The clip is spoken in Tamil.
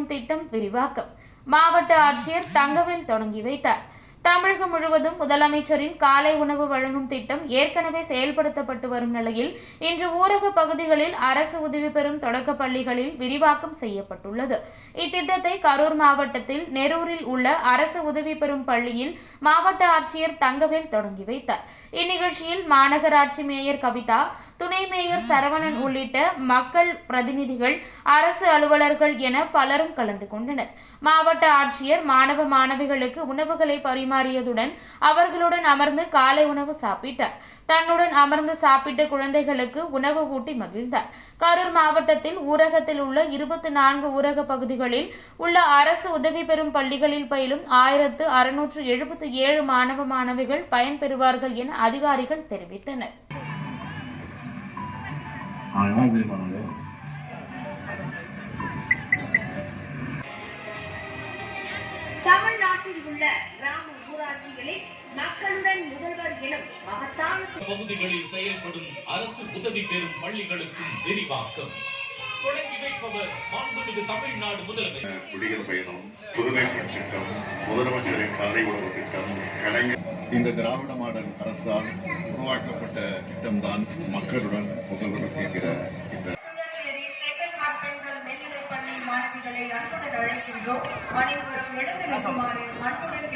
வழங்கும் திட்டம் விரிவாக்கம். மாவட்ட ஆட்சியர் தங்கவேல் தொடங்கி வைத்தார். தமிழகம் முழுவதும் முதலமைச்சரின் காலை உணவு வழங்கும் திட்டம் ஏற்கனவே செயல்படுத்தப்பட்டு வரும் நிலையில் இன்று ஊரக பகுதிகளில் அரசு உதவி பெறும் தொடக்க பள்ளிகளில் விரிவாக்கம் செய்யப்பட்டுள்ளது. இத்திட்டத்தை கரூர் மாவட்டத்தில் நெரூரில் உள்ள அரசு உதவி பெறும் பள்ளியில் மாவட்ட ஆட்சியர் தங்கவேல் தொடங்கி வைத்தார். இந்நிகழ்ச்சியில் மாநகராட்சி மேயர் கவிதா, துணை மேயர் சரவணன் உள்ளிட்ட மக்கள் பிரதிநிதிகள், அரசு அலுவலர்கள் என பலரும் கலந்து கொண்டனர். மாவட்ட ஆட்சியர் மாணவ மாணவிகளுக்கு உணவுகளை பரிமாறியதுடன் அவர்களுடன் அமர்ந்து காலை உணவு சாப்பிட்டார். தன்னுடன் அமர்ந்து சாப்பிட்ட குழந்தைகளுக்கு உணவு ஊட்டி மகிழ்ந்தார். கரூர் மாவட்டத்தில் ஊரகத்தில் உள்ள 24 ஊரக பகுதிகளில் உள்ள அரசு உதவி பெறும் பள்ளிகளில் பயிலும் 1677 மாணவ மாணவிகள் பயன்பெறுவார்கள் என அதிகாரிகள் தெரிவித்தனர். தமிழ்நாட்டில் உள்ள கிராம ஊராட்சிகளில் மக்களுடன் முதல்வர் எனும் மகத்தான பகுதிகளில் செயல்படும் அரசு உதவி பெறும் பள்ளிகளுக்கும் விரிவாக்கம். தொடங்கி வைப்பவர் மாண்புமிகு தமிழ்நாடு முதல்வர். குடிகள் பயணம், புதுமை திட்டம், முதலமைச்சரின் காலை உணவு திட்டம், இந்த திராவிட மாடல் அரசால் உருவாக்கப்பட்ட திட்டம்தான் மக்களுடன் முதல்வர் என்கிற இந்த மாணவிகளை அன்புடன் அழைக்கின்றோம். அனைவரும் எழுந்து நிற்குமாறு அன்புடன்